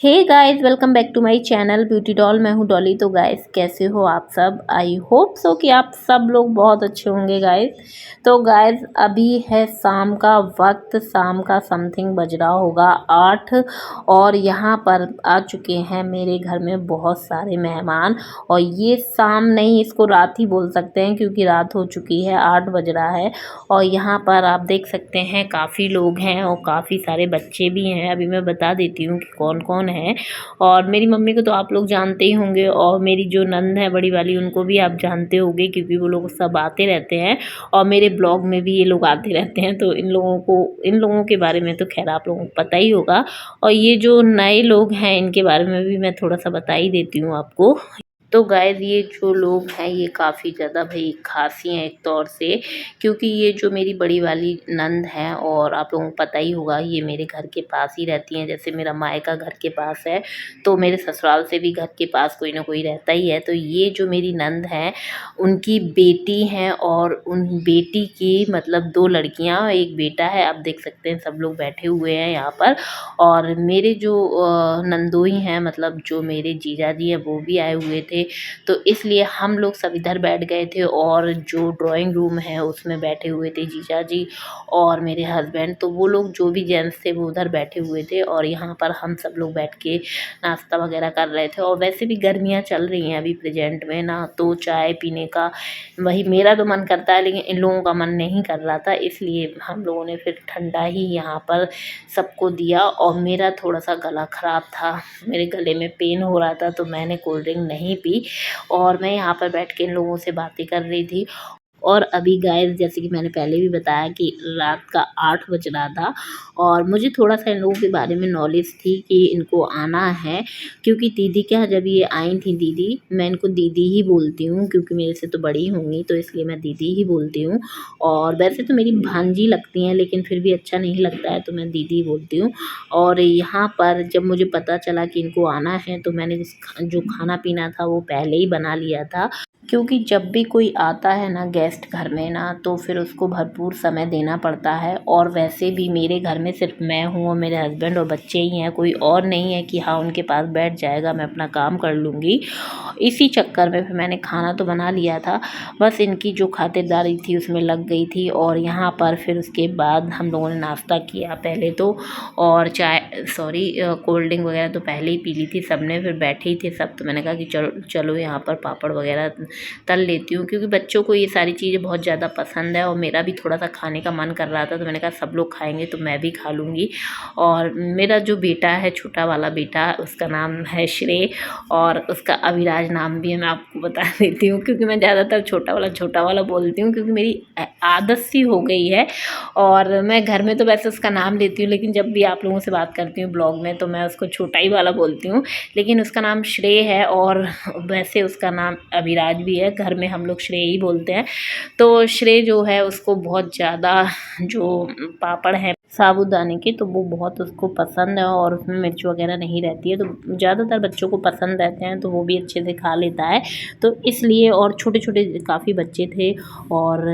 Hey guys, welcome back to my channel beauty doll. मैं हूँ डॉली। तो गाइस, कैसे हो आप सब? आई होप सो कि आप सब लोग बहुत अच्छे होंगे गाइस। तो गाइस, अभी है शाम का वक्त, शाम का समथिंग बज रहा होगा 8 और यहाँ पर आ चुके हैं मेरे घर में बहुत सारे मेहमान। और ये शाम नहीं, इसको रात ही बोल सकते हैं क्योंकि रात हो चुकी है, 8 बज रहा है। और यहाँ पर आप देख सकते हैं काफ़ी लोग हैं और काफ़ी सारे बच्चे भी हैं। अभी मैं बता देती हूँ कि कौन कौन है। और मेरी मम्मी को तो आप लोग जानते ही होंगे, और मेरी जो नंद है बड़ी वाली, उनको भी आप जानते होंगे क्योंकि वो लोग सब आते रहते हैं और मेरे ब्लॉग में भी ये लोग आते रहते हैं। तो इन लोगों के बारे में तो खैर आप लोगों को पता ही होगा। और ये जो नए लोग हैं इनके बारे में भी मैं थोड़ा सा बता ही देती हूँ आपको। तो गाइस, ये जो लोग हैं ये काफ़ी ज़्यादा भाई खासी हैं एक तौर से, क्योंकि ये जो मेरी बड़ी वाली नंद है, और आप लोगों को पता ही होगा ये मेरे घर के पास ही रहती हैं। जैसे मेरा मायका घर के पास है तो मेरे ससुराल से भी घर के पास कोई ना कोई रहता ही है। तो ये जो मेरी नंद है उनकी बेटी हैं, और उन बेटी की मतलब 2 लड़कियां, एक बेटा है। आप देख सकते हैं सब लोग बैठे हुए हैं यहाँ पर। और मेरे जो नंदोई हैं, मतलब जो मेरे जीजा जी हैं, वो भी आए हुए थे। तो इसलिए हम लोग सब इधर बैठ गए थे, और जो ड्राइंग रूम है उसमें बैठे हुए थे जीजा जी और मेरे हस्बैंड। तो वो लोग जो भी जेंट्स थे वो उधर बैठे हुए थे, और यहाँ पर हम सब लोग बैठ के नाश्ता वगैरह कर रहे थे। और वैसे भी गर्मियाँ चल रही हैं अभी प्रेजेंट में ना, तो चाय पीने का वही मेरा तो मन करता है, लेकिन इन लोगों का मन नहीं कर रहा था, इसलिए हम लोगों ने फिर ठंडा ही यहाँ पर सबको दिया। और मेरा थोड़ा सा गला ख़राब था, मेरे गले में पेन हो रहा था, तो मैंने कोल्ड ड्रिंक नहीं पी और मैं यहाँ पर बैठ के इन लोगों से बातें कर रही थी। और अभी गाइस, जैसे कि मैंने पहले भी बताया कि रात का 8 बज रहा था, और मुझे थोड़ा सा इन लोगों के बारे में नॉलेज थी कि इनको आना है। क्योंकि दीदी क्या, जब ये आई थी दीदी, मैं इनको दीदी ही बोलती हूँ क्योंकि मेरे से तो बड़ी होंगी, तो इसलिए मैं दीदी ही बोलती हूँ। और वैसे तो मेरी भांजी लगती हैं, लेकिन फिर भी अच्छा नहीं लगता है तो मैं दीदी बोलती हूँ। और यहाँ पर जब मुझे पता चला कि इनको आना है, तो मैंने जो खाना पीना था वो पहले ही बना लिया था। क्योंकि जब भी कोई आता है ना गेस्ट घर में ना, तो फिर उसको भरपूर समय देना पड़ता है। और वैसे भी मेरे घर में सिर्फ मैं हूँ और मेरे हस्बैंड और बच्चे ही हैं, कोई और नहीं है कि हाँ उनके पास बैठ जाएगा, मैं अपना काम कर लूँगी। इसी चक्कर में फिर मैंने खाना तो बना लिया था, बस इनकी जो खातिरदारी थी उसमें लग गई थी। और यहाँ पर फिर उसके बाद हम लोगों ने नाश्ता किया पहले तो, और कोल्ड ड्रिंक वगैरह तो पहले ही पी ली थी सबने, फिर बैठे ही थे सब। तो मैंने कहा कि चलो चलो यहाँ पर पापड़ वगैरह तल लेती हूँ, क्योंकि बच्चों को ये सारी चीज़ें बहुत ज़्यादा पसंद है और मेरा भी थोड़ा सा खाने का मन कर रहा था। तो मैंने कहा सब लोग खाएंगे तो मैं भी खा लूँगी। और मेरा जो बेटा है, छोटा वाला बेटा, उसका नाम है श्रेय, और उसका अविराज नाम भी है। मैं आपको बता देती हूँ क्योंकि मैं ज़्यादातर छोटा वाला बोलती हूँ, क्योंकि मेरी आदत सी हो गई है। और मैं घर में तो वैसे उसका नाम लेती हूँ, लेकिन जब भी आप लोगों से बात करती हूँ ब्लॉग में तो मैं उसको छोटा ही वाला बोलती हूँ, लेकिन उसका नाम श्रेय है। और वैसे उसका नाम अविराज भी है, घर में हम लोग श्रेय ही बोलते हैं। तो श्रेय जो है उसको बहुत ज़्यादा जो पापड़ है साबूदाने के, तो वो बहुत उसको पसंद है, और उसमें मिर्च वगैरह नहीं रहती है, तो ज़्यादातर बच्चों को पसंद रहते हैं, तो वो भी अच्छे से खा लेता है। तो इसलिए, और छोटे छोटे काफ़ी बच्चे थे और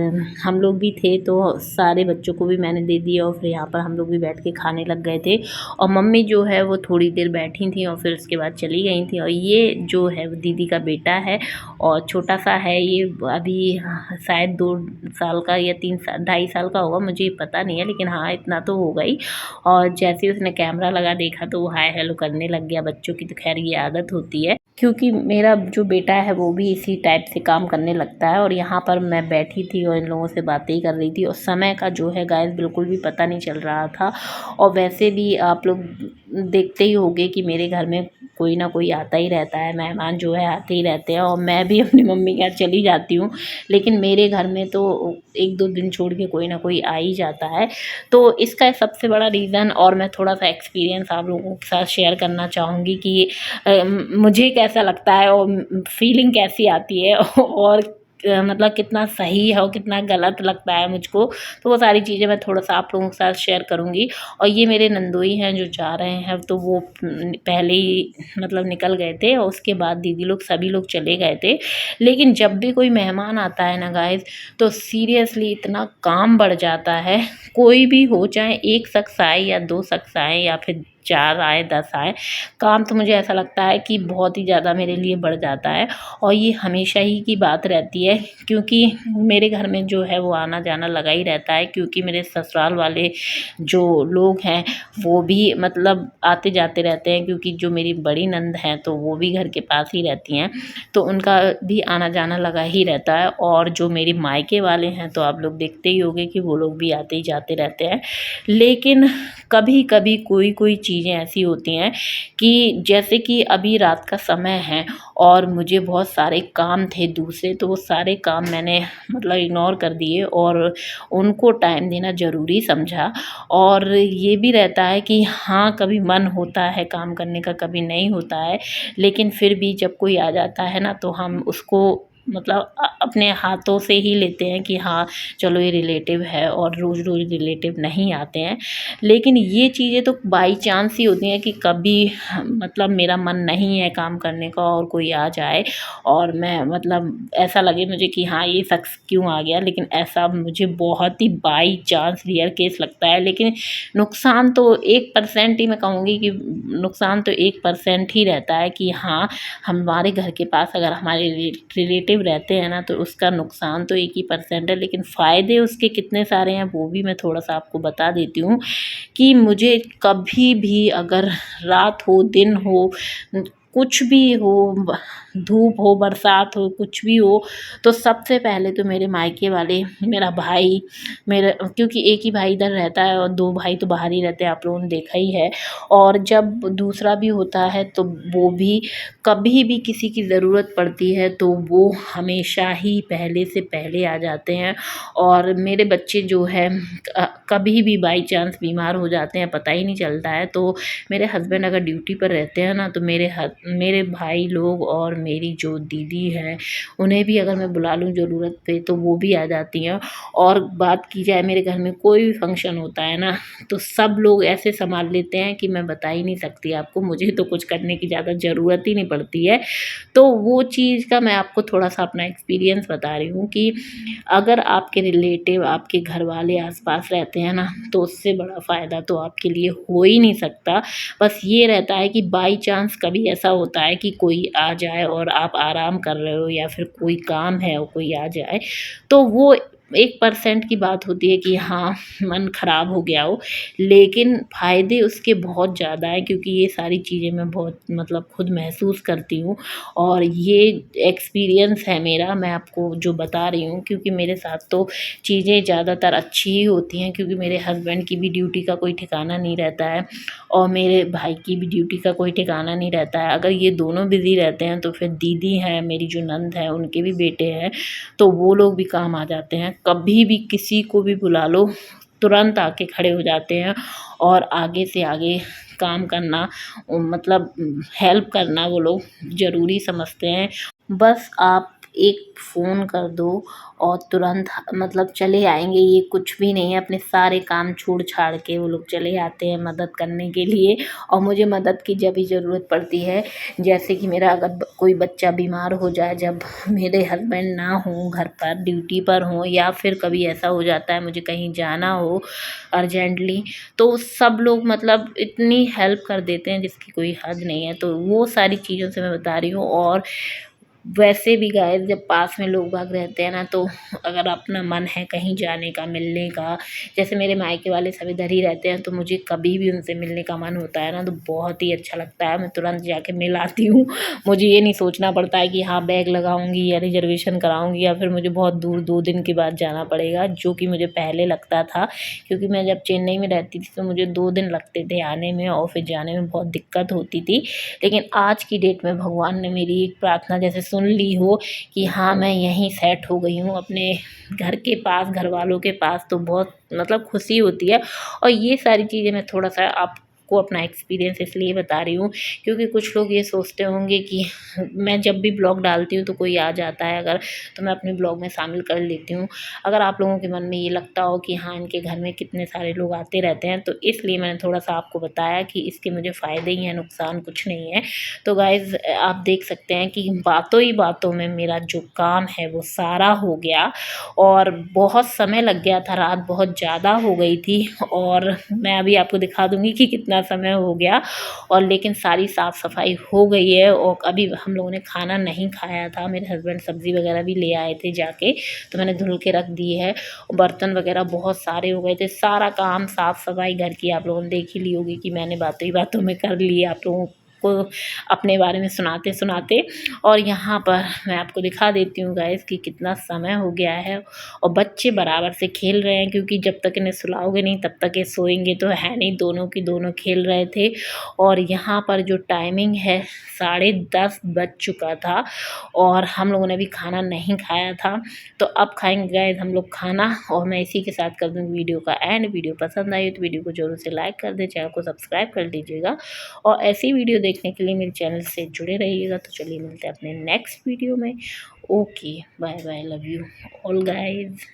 हम लोग भी थे, तो सारे बच्चों को भी मैंने दे दिया, और फिर यहाँ पर हम लोग भी बैठ के खाने लग गए थे। और मम्मी जो है वो थोड़ी देर बैठी थी और फिर उसके बाद चली गई थी। और ये जो है वो दीदी का बेटा है, और छोटा सा है ये, अभी शायद 2 साल का या 2.5 साल का होगा, मुझे पता नहीं है, लेकिन हाँ इतना तो हो गई। और जैसे ही उसने कैमरा लगा देखा तो वो हाय हेलो करने लग गया। बच्चों की तो खैर ये आदत होती है, क्योंकि मेरा जो बेटा है वो भी इसी टाइप से काम करने लगता है। और यहाँ पर मैं बैठी थी और इन लोगों से बातें ही कर रही थी, और समय का जो है गाइस बिल्कुल भी पता नहीं चल रहा था। और वैसे भी आप लोग देखते ही होंगे कि मेरे घर में कोई ना कोई आता ही रहता है, मेहमान जो है आते ही रहते हैं, और मैं भी अपनी मम्मी के यहाँ चली जाती हूँ, लेकिन मेरे घर में तो 1-2 दिन छोड़ के कोई ना कोई आ ही जाता है। तो इसका सबसे बड़ा रीज़न, और मैं थोड़ा सा एक्सपीरियंस आप लोगों के साथ शेयर करना चाहूँगी कि मुझे कैसा लगता है और फीलिंग कैसी आती है और मतलब कितना सही है और कितना गलत लगता है मुझको। तो वो सारी चीज़ें मैं थोड़ा सा आप लोगों के साथ शेयर करूँगी। और ये मेरे नंदोई हैं जो जा रहे हैं, तो वो पहले ही मतलब निकल गए थे, और उसके बाद दीदी लोग सभी लोग चले गए थे। लेकिन जब भी कोई मेहमान आता है ना गाइस, तो सीरियसली इतना काम बढ़ जाता है। कोई भी हो, चाहे 1 शख्स आए या 2 शख्स आए या फिर 4 आए 10 आए, काम तो मुझे ऐसा लगता है कि बहुत ही ज़्यादा मेरे लिए बढ़ जाता है। और ये हमेशा ही की बात रहती है, क्योंकि मेरे घर में जो है वो आना जाना लगा ही रहता है, क्योंकि मेरे ससुराल वाले जो लोग हैं वो भी मतलब आते जाते रहते हैं, क्योंकि जो मेरी बड़ी नंद हैं तो वो भी घर के पास ही रहती हैं, तो उनका भी आना जाना लगा ही रहता है। और जो मेरी मायके वाले हैं तो आप लोग देखते ही होंगे कि वो लोग भी आते ही जाते रहते हैं। लेकिन कभी कभी कोई कोई चीज़ें ऐसी होती हैं कि जैसे कि अभी रात का समय है और मुझे बहुत सारे काम थे दूसरे, तो वो सारे काम मैंने मतलब इग्नोर कर दिए और उनको टाइम देना ज़रूरी समझा। और ये भी रहता है कि हाँ, कभी मन होता है काम करने का, कभी नहीं होता है, लेकिन फिर भी जब कोई आ जाता है ना तो हम उसको मतलब अपने हाथों से ही लेते हैं कि हाँ चलो ये रिलेटिव है, और रोज़ रोज़ रिलेटिव नहीं आते हैं। लेकिन ये चीज़ें तो बाई चांस ही होती हैं कि कभी मतलब मेरा मन नहीं है काम करने का और कोई आ जाए और मैं मतलब ऐसा लगे मुझे कि हाँ ये शख्स क्यों आ गया, लेकिन ऐसा मुझे बहुत ही बाई चांस रेयर केस लगता है। लेकिन नुकसान तो 1% ही मैं कहूँगी कि नुकसान तो 1% ही रहता है कि हाँ, हमारे घर के पास अगर हमारे रिलेटिव रहते हैं ना तो उसका नुकसान तो 1% है, लेकिन फ़ायदे उसके कितने सारे हैं वो भी मैं थोड़ा-सा आपको बता देती हूँ। कि मुझे कभी भी अगर रात हो, दिन हो, कुछ भी हो, धूप हो, बरसात हो, कुछ भी हो, तो सबसे पहले तो मेरे मायके वाले, मेरा भाई, मेरा क्योंकि एक ही भाई इधर रहता है और 2 भाई तो बाहर ही रहते हैं, आप लोगों ने देखा ही है। और जब दूसरा भी होता है तो वो भी कभी भी किसी की ज़रूरत पड़ती है तो वो हमेशा ही पहले से पहले आ जाते हैं। और मेरे बच्चे जो है कभी भी बाई चांस बीमार हो जाते हैं, पता ही नहीं चलता है। तो मेरे हस्बैंड अगर ड्यूटी पर रहते हैं ना तो मेरे भाई लोग और मेरी जो दीदी है उन्हें भी अगर मैं बुला लूँ ज़रूरत पे तो वो भी आ जाती हैं। और बात की जाए मेरे घर में कोई भी फंक्शन होता है ना तो सब लोग ऐसे संभाल लेते हैं कि मैं बता ही नहीं सकती आपको, मुझे तो कुछ करने की ज़्यादा ज़रूरत ही नहीं पड़ती है। तो वो चीज़ का मैं आपको थोड़ा-सा अपना एक्सपीरियंस बता रही हूँ कि अगर आपके रिलेटिव, आपके घर वाले आस-पास रहते हैं ना तो उससे बड़ा फ़ायदा तो आपके लिए हो ही नहीं सकता। बस ये रहता है कि बाई चांस कभी ऐसा होता है कि कोई आ जाए और आप आराम कर रहे हो या फिर कोई काम है और कोई आ जाए, तो वो 1% की बात होती है कि हाँ, मन ख़राब हो गया हो, लेकिन फ़ायदे उसके बहुत ज़्यादा हैं, क्योंकि ये सारी चीज़ें मैं बहुत मतलब खुद महसूस करती हूँ। और ये एक्सपीरियंस है मेरा, मैं आपको जो बता रही हूँ, क्योंकि मेरे साथ तो चीज़ें ज़्यादातर अच्छी ही होती हैं, क्योंकि मेरे हस्बैंड की भी ड्यूटी का कोई ठिकाना नहीं रहता है और मेरे भाई की भी ड्यूटी का कोई ठिकाना नहीं रहता है। अगर ये दोनों बिज़ी रहते हैं तो फिर दीदी हैं, मेरी जो नंद है, उनके भी बेटे हैं, तो वो लोग भी काम आ जाते हैं। कभी भी किसी को भी बुला लो, तुरंत आके खड़े हो जाते हैं और आगे से आगे काम करना मतलब हेल्प करना वो लोग ज़रूरी समझते हैं। बस आप एक फ़ोन कर दो और तुरंत मतलब चले आएँगे, ये कुछ भी नहीं है, अपने सारे काम छोड़-छाड़ के वो लोग चले आते हैं मदद करने के लिए। और मुझे मदद की जब भी ज़रूरत पड़ती है, जैसे कि मेरा अगर कोई बच्चा बीमार हो जाए, जब मेरे हस्बैंड ना हों, घर पर ड्यूटी पर हों, या फिर कभी ऐसा हो जाता है मुझे कहीं जाना हो अर्जेंटली, तो सब लोग मतलब इतनी हेल्प कर देते हैं जिसकी कोई हद नहीं है। तो वो सारी चीज़ों से मैं बता रही हूँ। और वैसे भी गाइस जब पास में लोग बाग रहते हैं ना तो अगर अपना मन है कहीं जाने का, मिलने का, जैसे मेरे मायके वाले सब इधर ही रहते हैं, तो मुझे कभी भी उनसे मिलने का मन होता है ना तो बहुत ही अच्छा लगता है, मैं तुरंत जाके मिल आती हूँ। मुझे ये नहीं सोचना पड़ता है कि हाँ बैग लगाऊंगी या रिजर्वेशन कराऊंगी या फिर मुझे बहुत दूर 2 दिन के बाद जाना पड़ेगा, जो कि मुझे पहले लगता था, क्योंकि मैं जब चेन्नई में रहती थी तो मुझे 2 दिन लगते थे आने में और फिर जाने में बहुत दिक्कत होती थी। लेकिन आज की डेट में भगवान ने मेरी एक प्रार्थना जैसे सुन ली हो कि हाँ मैं यहीं सेट हो गई हूँ अपने घर के पास, घर वालों के पास, तो बहुत मतलब खुशी होती है। और ये सारी चीज़ें मैं थोड़ा-सा आपको अपना एक्सपीरियंस इसलिए बता रही हूँ, क्योंकि कुछ लोग ये सोचते होंगे कि मैं जब भी ब्लॉग डालती हूँ तो कोई आ जाता है अगर, तो मैं अपने ब्लॉग में शामिल कर लेती हूँ। अगर आप लोगों के मन में ये लगता हो कि हाँ इनके घर में कितने सारे लोग आते रहते हैं, तो इसलिए मैंने थोड़ा-सा आपको बताया कि इसके मुझे फ़ायदे ही हैं, नुकसान कुछ नहीं है। तो गाइज़ आप देख सकते हैं कि बातों ही बातों में मेरा जो काम है वो सारा हो गया और बहुत समय लग गया था, रात बहुत ज़्यादा हो गई थी। और मैं अभी आपको दिखा दूँगी कि कितना का समय हो गया और लेकिन सारी साफ़ सफाई हो गई है। और अभी हम लोगों ने खाना नहीं खाया था, मेरे हस्बैंड सब्ज़ी वगैरह भी ले आए थे जाके, तो मैंने धुल के रख दी है। बर्तन वगैरह बहुत सारे हो गए थे, सारा काम साफ़ सफाई घर की आप लोगों ने देख ही ली होगी कि मैंने बातों ही बातों में कर ली आप लोगों को अपने बारे में सुनाते सुनाते। और यहाँ पर मैं आपको दिखा देती हूँ गाइस कि कितना समय हो गया है और बच्चे बराबर से खेल रहे हैं, क्योंकि जब तक इन्हें सुलाओगे नहीं तब तक ये सोएंगे तो है नहीं, दोनों की दोनों खेल रहे थे। और यहाँ पर जो टाइमिंग है 10:30 बज चुका था और हम लोगों ने भी खाना नहीं खाया था, तो अब खाएंगे गाइस हम लोग खाना। और मैं इसी के साथ कर दूँगी वीडियो का एंड। वीडियो पसंद आई तो वीडियो को ज़रूर से लाइक कर दें, चैनल को सब्सक्राइब कर लीजिएगा और ऐसी वीडियो देखने के लिए मेरे चैनल से जुड़े रहिएगा। तो चलिए मिलते हैं अपने नेक्स्ट वीडियो में। Okay, bye bye, love you all guys.